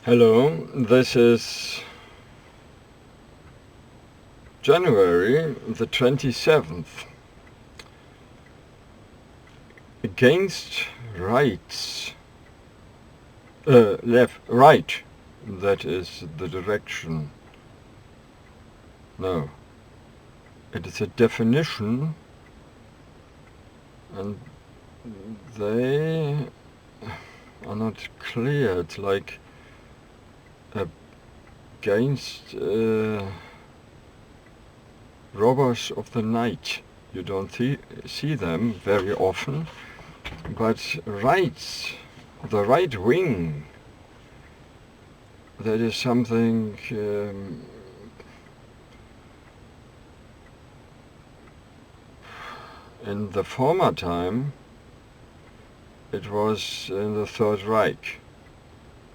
Hello, this is January the 27th. Against rights. Right. That is the direction. No. It is a definition, and they are not clear. It's like against robbers of the night. You don't see them very often, but rights, the right wing, that is something in the former time it was in the Third Reich,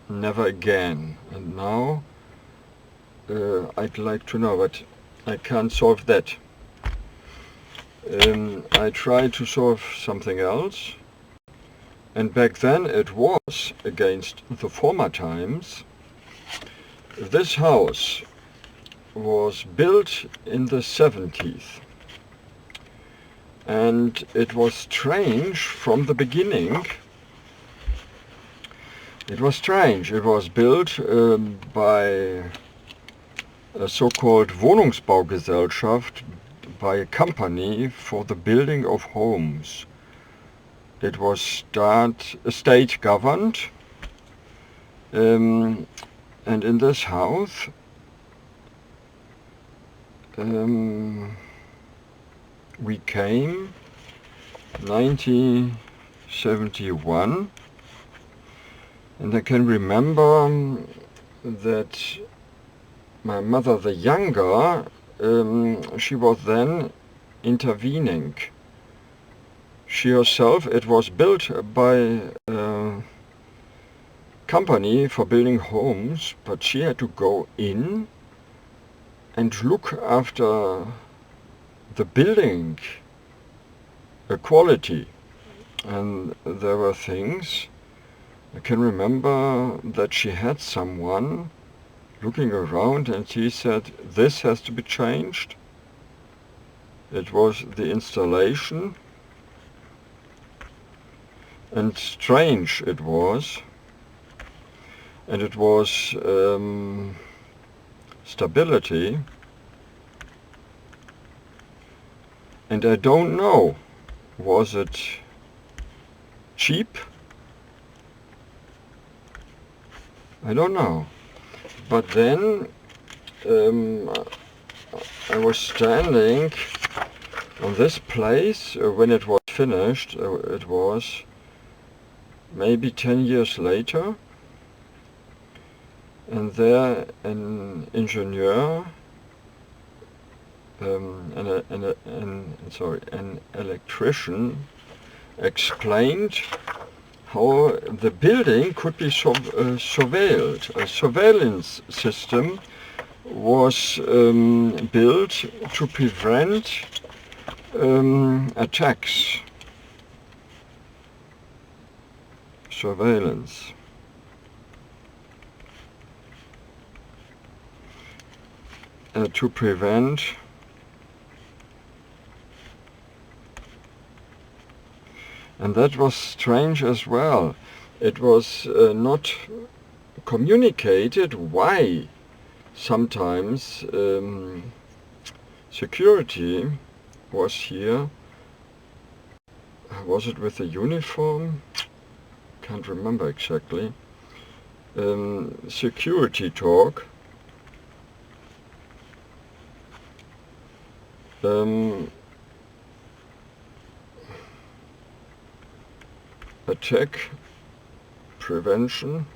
never again, and now I'd like to know, but I can't solve that. I try to solve something else, and back then it was against the former times. This house was built in the 70s, and it was strange from the beginning. It was strange. It was built by a so-called Wohnungsbaugesellschaft, by a company for the building of homes. It was state governed, and in this house we came 1971, and I can remember that my mother, the younger, she was then intervening. She herself, it was built by a company for building homes, but she had to go in and look after the building quality. And there were things, I can remember that she had someone looking around, and he said, this has to be changed. It was the installation, and strange it was, and it was stability, and I don't know, was it cheap? I don't know. But then I was standing on this place when it was finished. It was maybe 10 years later, and there an engineer, an electrician explained how the building could be surveilled. A surveillance system was built to prevent attacks. Surveillance. To prevent and that was strange as well. It was not communicated why sometimes security was here. Was it with a uniform? Can't remember exactly. Security talk. Attack prevention,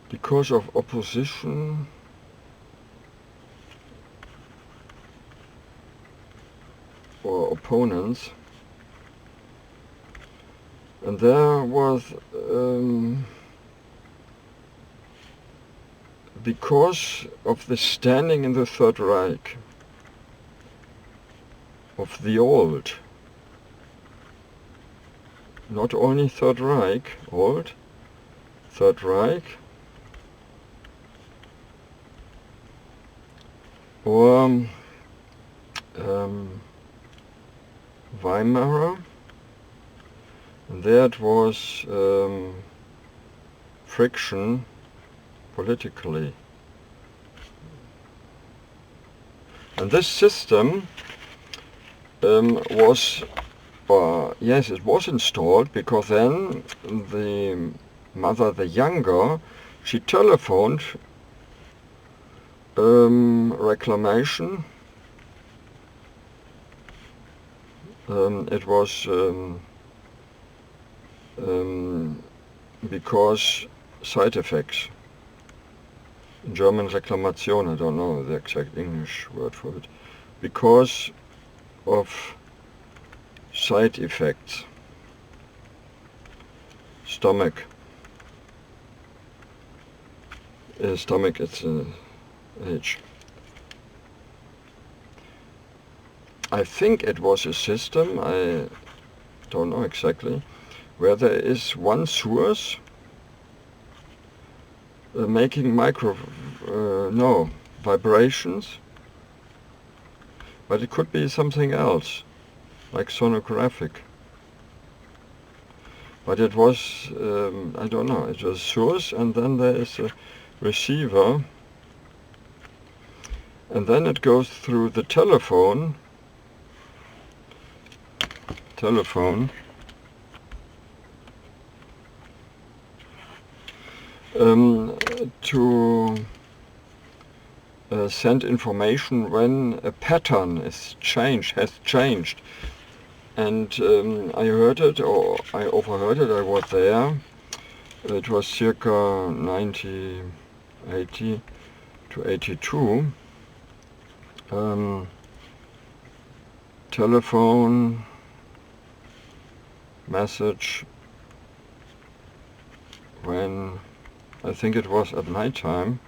because of opposition or opponents, and there was because of the standing in the Third Reich of the old not only Third Reich, old, Third Reich, or Weimar, and there it was friction politically. And this system was, yes, it was installed, because then the mother, the younger, she telephoned reclamation. It was because side effects. In German, Reklamation, I don't know the exact English word for it. Because of side effects. Stomach. Stomach, it's a H. I think it was a system, I don't know exactly, where there is one source making vibrations, but it could be something else, like sonographic. But it was, I don't know, it was source, and then there is a receiver, and then it goes through the telephone, to send information when a pattern has changed. And I heard it, or I overheard it, I was there. It was circa 1980 to 82. Telephone message when, I think it was at night time,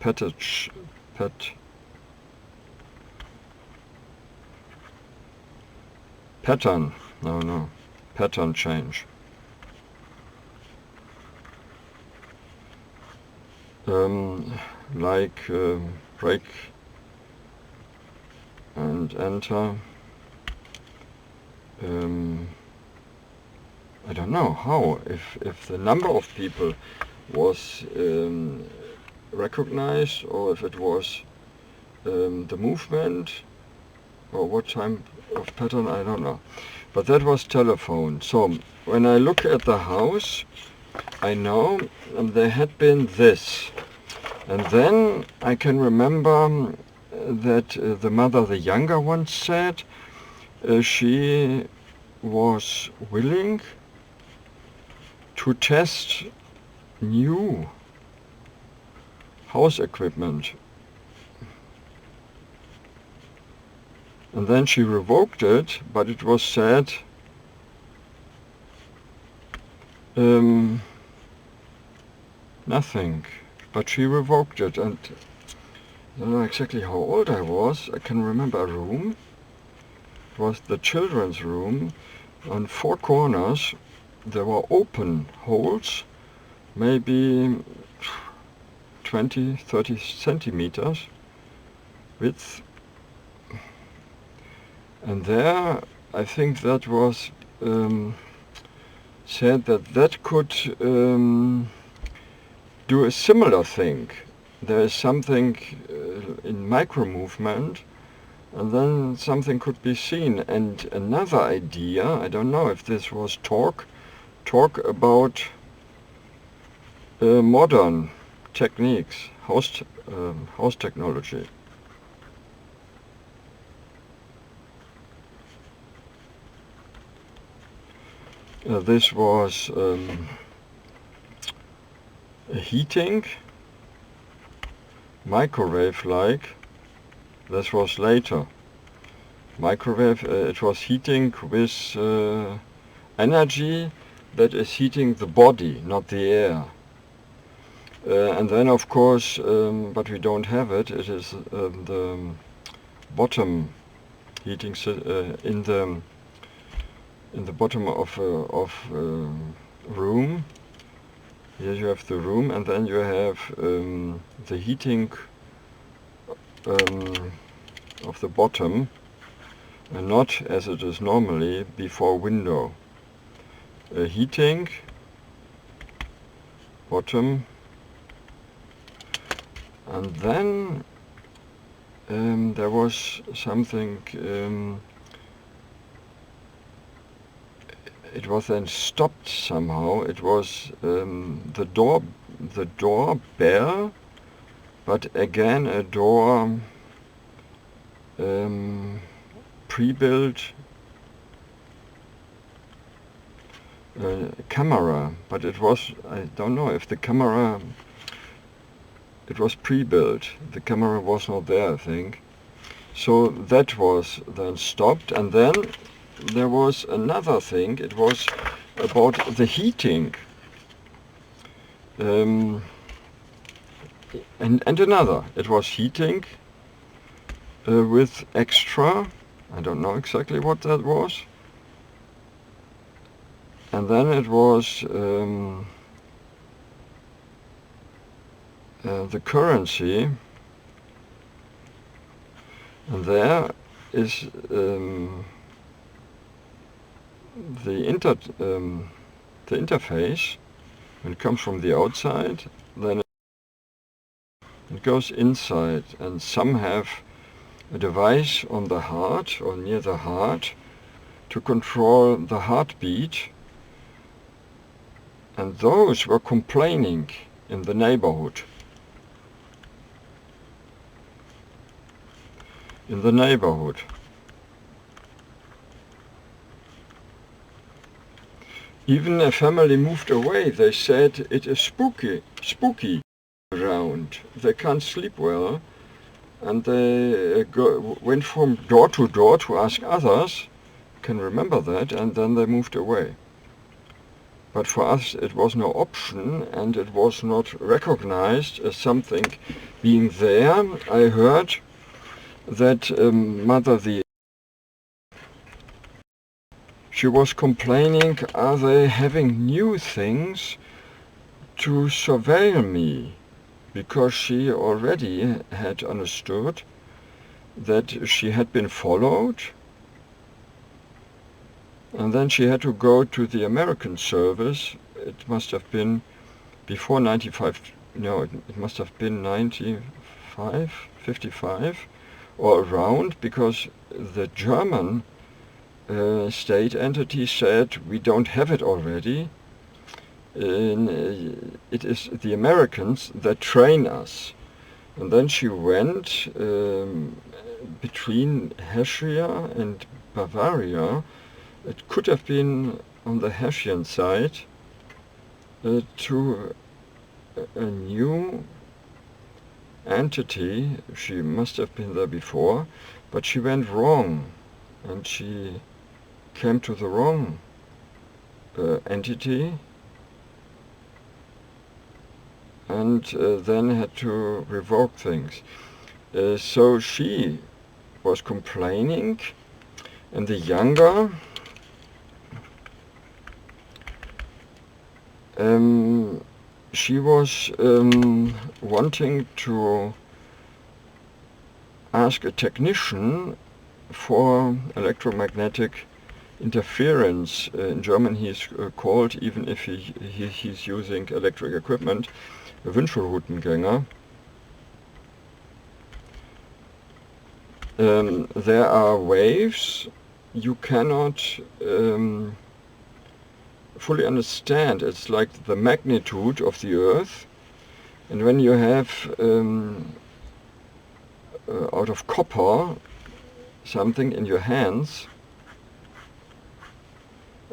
pattern change. Like break and enter. I don't know how, if the number of people was recognized, or if it was the movement, or what type of pattern, I don't know. But that was telephone. So when I look at the house, I know there had been this. And then I can remember that the mother, the younger one, said she was willing to test new house equipment. And then she revoked it, but it was said nothing. But she revoked it, and I don't know exactly how old I was. I can remember a room. It was the children's room. On four corners there were open holes, maybe 20-30 centimeters width. And there, I think that was said that could do a similar thing. There is something in micro movement, and then something could be seen. And another idea, I don't know if this was talk about modern techniques, house technology. This was heating, microwave-like. This was later. Microwave, it was heating with energy that is heating the body, not the air. And then, of course, but we don't have it, it is the bottom heating in the bottom of room. Here you have the room, and then you have the heating of the bottom, and not as it is normally before window. Heating bottom, and then there was something. It was then stopped somehow. It was the doorbell, but again a door pre-built camera, but it was, I don't know if the camera, it was pre-built. The camera was not there, I think. So that was then stopped, and then there was another thing. It was about the heating. And another. It was heating with extra. I don't know exactly what that was. And then it was the currency. And there is the interface. When it comes from the outside, then it goes inside, and some have a device on the heart or near the heart to control the heartbeat, and those were complaining in the neighborhood. Even a family moved away. They said it is spooky around. They can't sleep well, and they went from door to ask others. Can remember that, and then they moved away. But for us it was no option, and it was not recognized as something being there. I heard that Mother she was complaining, are they having new things to surveil me? Because she already had understood that she had been followed, and then she had to go to the American service. It must have been before 95, no, it must have been 95, 55, or around, because the German state entity said we don't have it already. It is the Americans that train us. And then she went between Hessian and Bavaria. It could have been on the Hessian side to a new entity. She must have been there before, but she went wrong, and she came to the wrong entity, and then had to revoke things. So she was complaining, and the younger she was wanting to ask a technician for electromagnetic interference. In German he's called, even if he's using electric equipment, a Wünschelroutengänger. There are waves you cannot fully understand. It's like the magnitude of the Earth, and when you have out of copper something in your hands,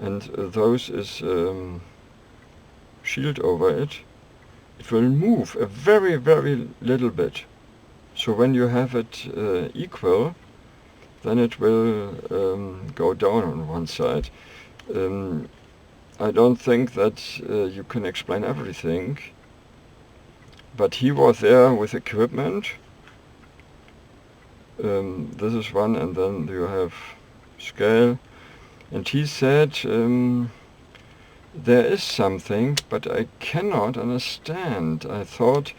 and those is shield over it, it will move a very, very little bit. So when you have it equal, then it will go down on one side. I don't think that you can explain everything, but he was there with equipment, This is one, and then you have scale. And he said, there is something, but I cannot understand. I thought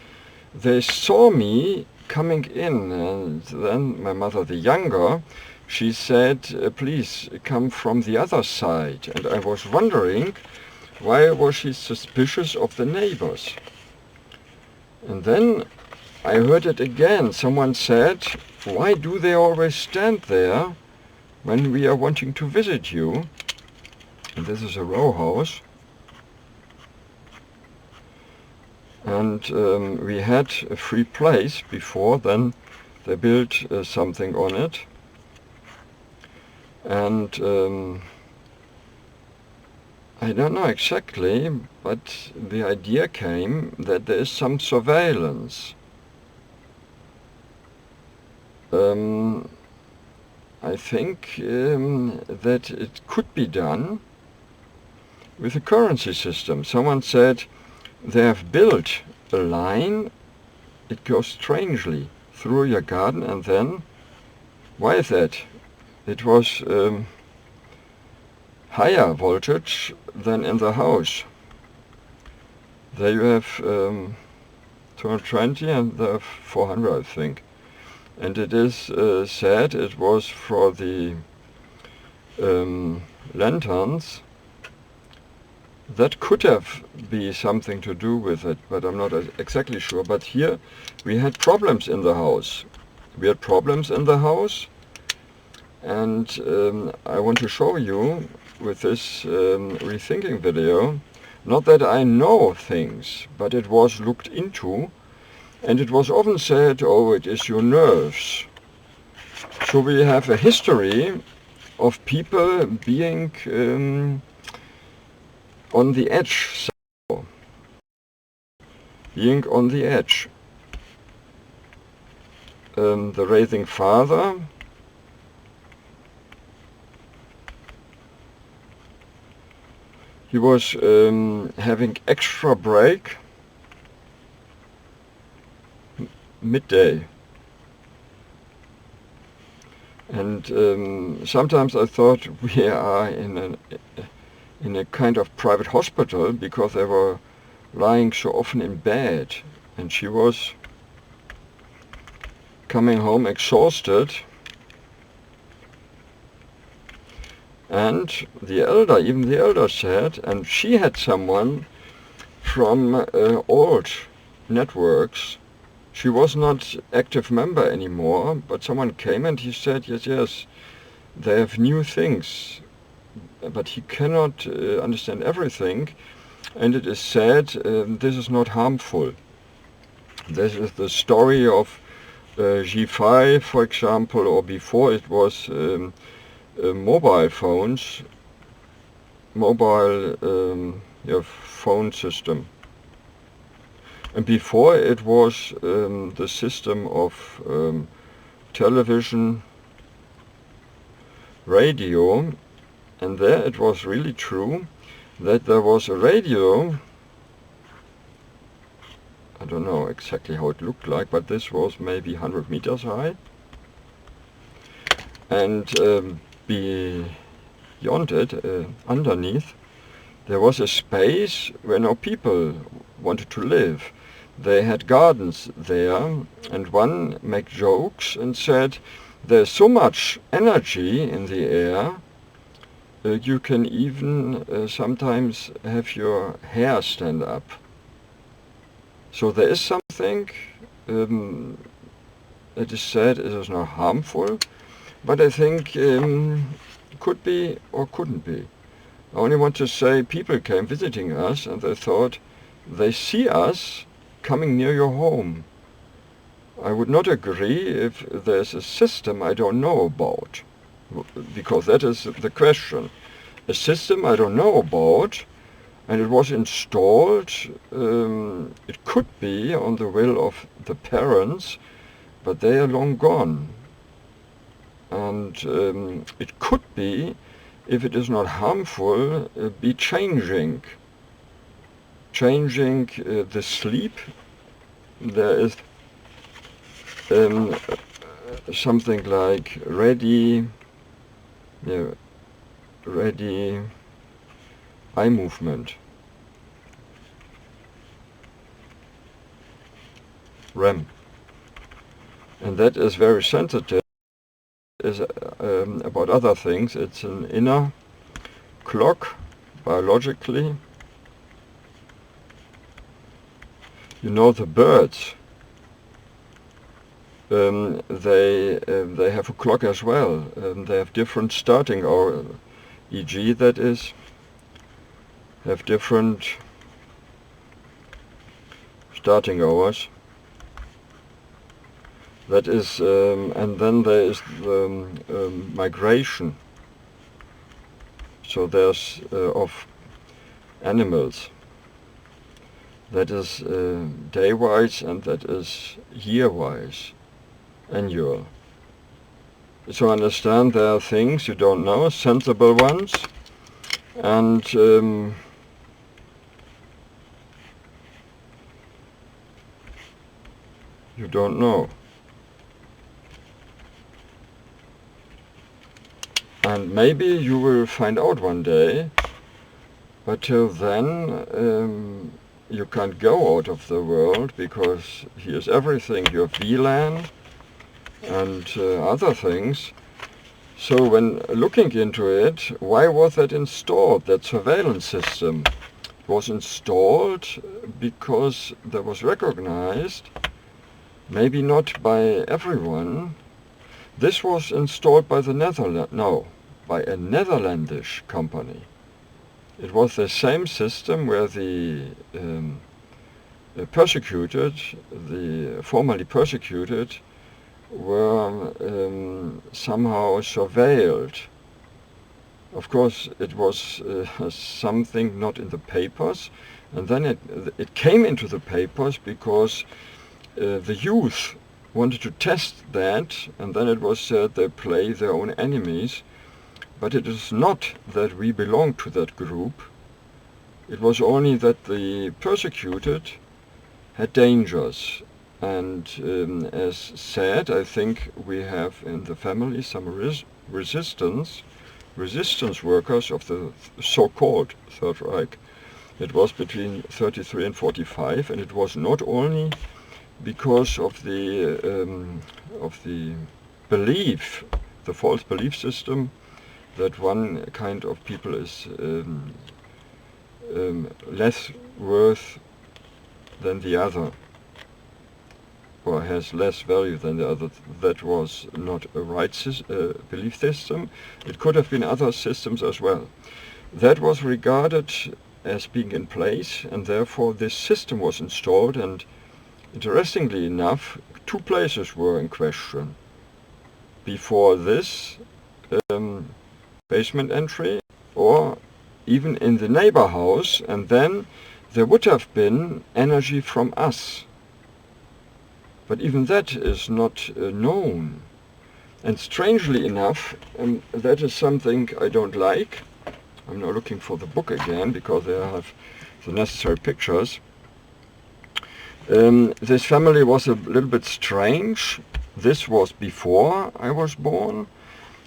they saw me coming in, and then my mother, the younger, she said, please come from the other side. And I was wondering, why was she suspicious of the neighbors? And then I heard it again. Someone said, why do they always stand there when we are wanting to visit you? And this is a row house. And we had a free place before, then they built something on it. And I don't know exactly, but the idea came that there is some surveillance. I think that it could be done with a currency system. Someone said they have built a line, it goes strangely through your garden, and then, why is that? It was higher voltage than in the house. There you have 220 and there 400, I think. And it is said it was for the lanterns. That could have be something to do with it, but I'm not exactly sure. But here we had problems in the house. And I want to show you with this rethinking video, not that I know things, but it was looked into, and it was often said, oh, it is your nerves. So we have a history of people being on the edge, the raising father, he was having extra break midday. And sometimes I thought we are in a kind of private hospital, because they were lying so often in bed, and she was coming home exhausted. And even the elder said, and she had someone from old networks. She was not active member anymore, but someone came and he said, yes, they have new things, but he cannot understand everything, and it is said this is not harmful. This is the story of G5, for example, or before it was mobile phones, phone system. And before it was the system of television, radio, and there it was really true that there was a radio. I don't know exactly how it looked like, but this was maybe 100 meters high. And beyond it, underneath, there was a space where no people wanted to live. They had gardens there, and one made jokes and said, there's so much energy in the air, you can even sometimes have your hair stand up. So there is something that is said it is not harmful, but I think could be or couldn't be. I only want to say people came visiting us and they thought they see us coming near your home. I would not agree if there's a system I don't know about, because that is the question. A system I don't know about, and it was installed, it could be on the will of the parents, but they are long gone. And it could be, if it is not harmful, be changing the sleep. There is something like ready, yeah, ready eye movement, REM. And that is very sensitive. Is about other things. It's an inner clock, biologically. You know, the birds, they have a clock as well. They have different starting hour, e.g. that is, have different starting hours. That is, and then there is migration. So there's of animals. That is day-wise and that is year-wise, annual. So understand there are things you don't know, sensible ones, and you don't know. And maybe you will find out one day, but till then you can't go out of the world, because here's everything. You have VLAN and other things. So when looking into it, why was that installed, that surveillance system? It was installed because that was recognized, maybe not by everyone. This was installed by the by a Netherlandish company. It was the same system where the persecuted, the formerly persecuted, were somehow surveilled. Of course, it was something not in the papers, and then it came into the papers because the youth wanted to test that, and then it was said they play their own enemies. But it is not that we belong to that group. It was only that the persecuted had dangers. And as said, I think we have in the family some resistance workers of the so-called Third Reich. It was between 33 and 45, and it was not only because of the belief, the false belief system, that one kind of people is less worth than the other, or has less value than the other. That was not a right belief system. It could have been other systems as well. That was regarded as being in place, and therefore this system was installed, and interestingly enough, two places were in question. Before this basement entry, or even in the neighbor house, and then there would have been energy from us. But even that is not known. And strangely enough, that is something I don't like. I'm now looking for the book again, because they have the necessary pictures. This family was a little bit strange. This was before I was born.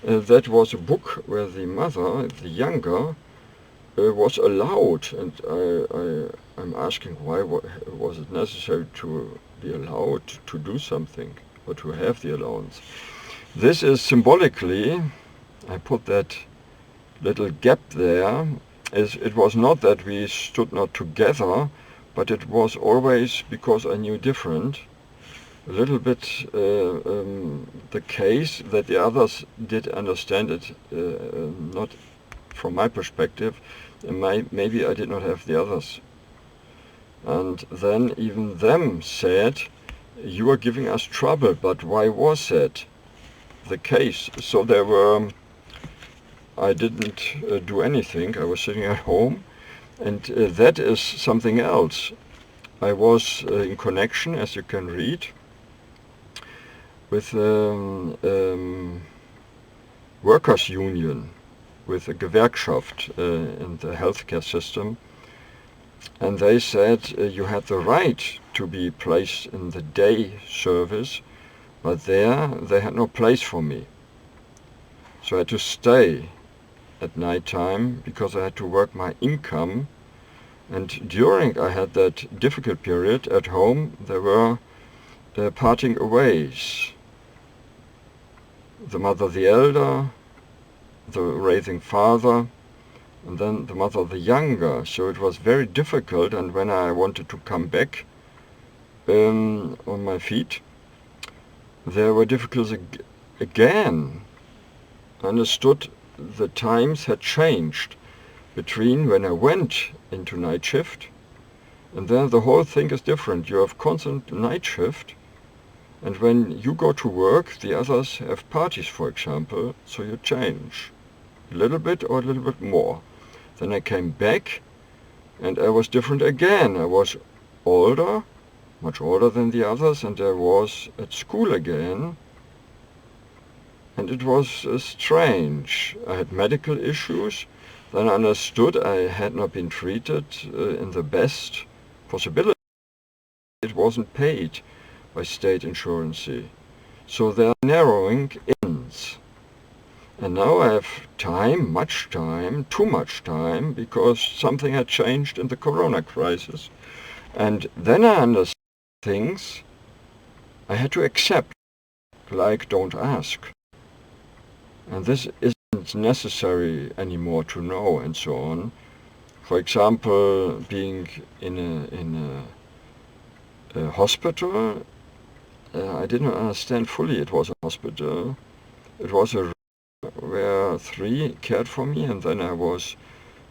That was a book where the mother, the younger, was allowed, and I'm asking why was it necessary to be allowed to do something, or to have the allowance. This is symbolically, I put that little gap there, it was not that we stood not together, but it was always because I knew different. A little bit the case that the others did understand it, not from my perspective, maybe I did not have the others. And then even them said, you are giving us trouble, but why was that the case? So there were, I didn't do anything, I was sitting at home, and that is something else. I was in connection, as you can read, with workers' union, with a Gewerkschaft in the healthcare system, and they said you had the right to be placed in the day service, but there they had no place for me. So I had to stay at night time because I had to work my income. And during I had that difficult period at home, there were parting ways. The mother, the elder, the raising father, and then the mother, the younger. So it was very difficult, and when I wanted to come back on my feet, there were difficulties again. I understood the times had changed between when I went into night shift, and then the whole thing is different. You have constant night shift, and when you go to work, the others have parties, for example, so you change a little bit or a little bit more. Then I came back, and I was different again. I was older, much older than the others, and I was at school again. And it was strange. I had medical issues. Then I understood I had not been treated in the best possibility. It wasn't paid by state insurance. So there are narrowing ins. And now I have time, much time, too much time, because something had changed in the corona crisis. And then I understood things I had to accept, like don't ask. And this isn't necessary anymore to know, and so on. For example, being in a hospital, I didn't understand fully it was a hospital. It was a room where 3 cared for me, and then I was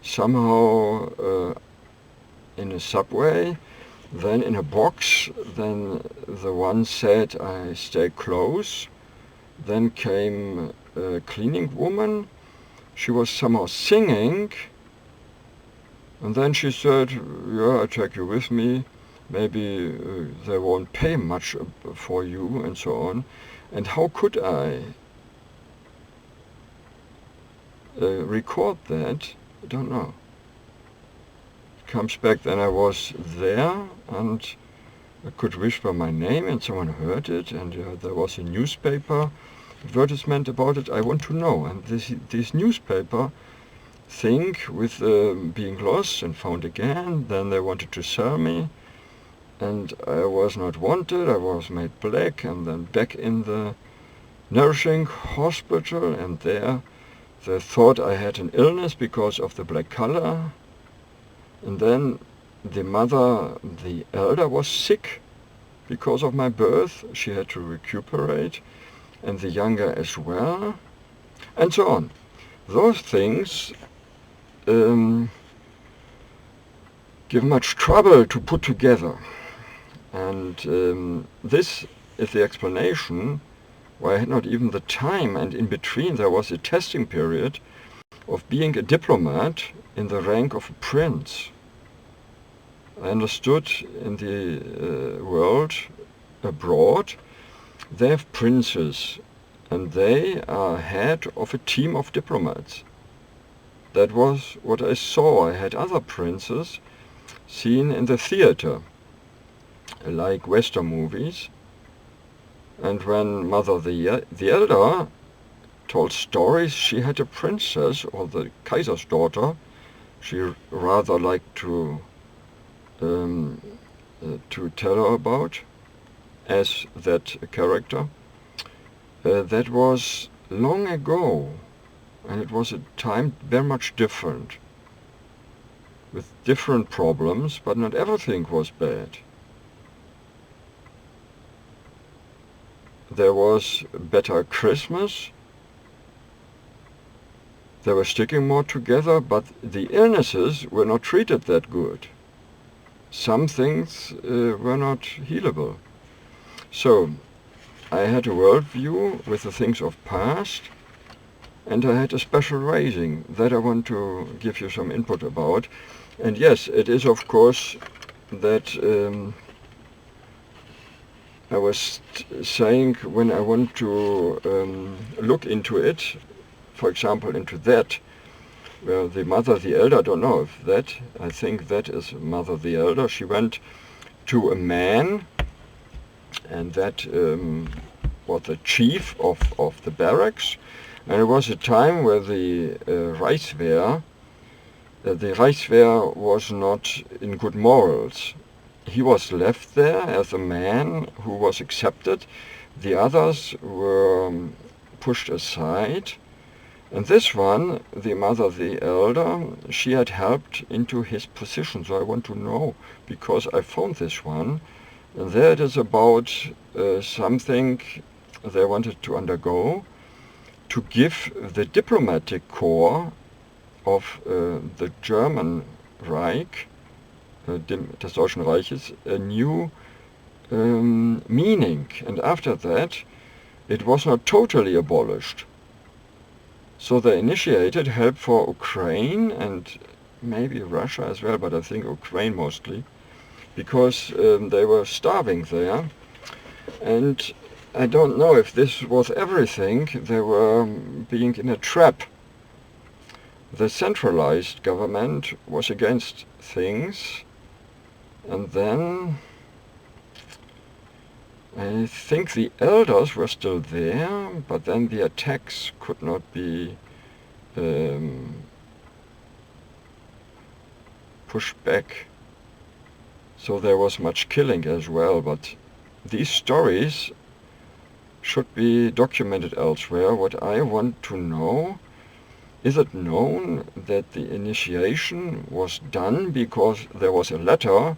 somehow in a subway, then in a box. Then the one said I stay close. Then came a cleaning woman. She was somehow singing, and then she said, yeah, I'll take you with me. Maybe they won't pay much for you, and so on. And how could I record that? I don't know. It comes back, then I was there, and I could whisper my name, and someone heard it, and there was a newspaper advertisement about it. I want to know. And this newspaper thing with being lost and found again, then they wanted to sell me, and I was not wanted. I was made black, and then back in the nursing hospital, and there they thought I had an illness because of the black color. And then the mother, the elder, was sick because of my birth. She had to recuperate, and the younger as well, and so on. Those things give much trouble to put together. And this is the explanation why I had not even the time, and in between there was a testing period of being a diplomat in the rank of a prince. I understood in the world abroad, they have princes, and they are head of a team of diplomats. That was what I saw. I had other princes seen in the theater, like Western movies. And when Mother the Elder told stories, she had a princess, or the Kaiser's daughter, she rather liked to tell her about, as that character. That was long ago, and it was a time very much different, with different problems, but not everything was bad. There was better Christmas, they were sticking more together, but the illnesses were not treated that good. Some things were not healable. So I had a worldview with the things of past, and I had a special raising that I want to give you some input about. And yes, it is of course that I was saying, when I want to look into it, for example into that, well, the Mother the Elder, I don't know if that, I think that is Mother the Elder. She went to a man, and that was the chief of the barracks, and it was a time where the Reichswehr was not in good morals. He was left there as a man who was accepted. The others were pushed aside. And this one, the mother, the elder, she had helped into his position. So I want to know, because I found this one. And there it is about something they wanted to undergo to give the diplomatic corps of the German Reich, des Deutschen Reiches, a new meaning. And after that, it was not totally abolished. So they initiated help for Ukraine and maybe Russia as well, but I think Ukraine mostly, because they were starving there. And I don't know if this was everything. They were being in a trap. The centralized government was against things, and then I think the elders were still there, but then the attacks could not be pushed back. So there was much killing as well, but these stories should be documented elsewhere. What I want to know, is it known that the initiation was done because there was a letter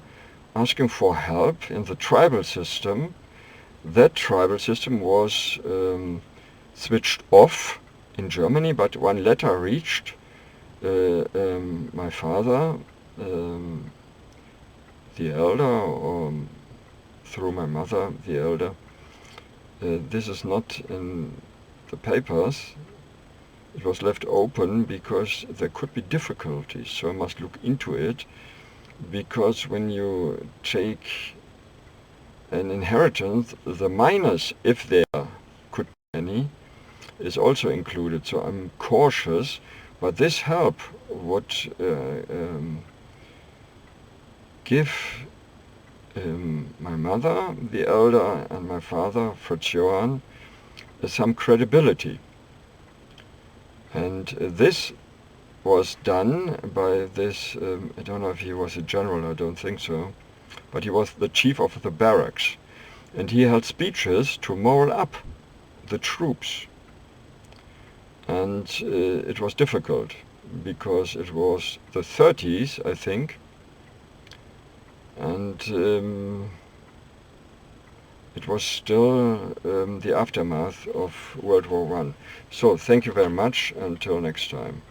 asking for help in the tribal system? That tribal system was switched off in Germany, but one letter reached my father, the elder, or through my mother, the elder. This is not in the papers. It was left open because there could be difficulties, so I must look into it, because when you take an inheritance, the minus, if there could be any, is also included. So I'm cautious, but this help would give my mother, the elder, and my father, Fritz Johann, some credibility. And this was done by this, I don't know if he was a general, I don't think so, but he was the chief of the barracks. And he held speeches to moral up the troops. And it was difficult, because it was the 30s, I think, and it was still the aftermath of World War I. So thank you very much. Until next time.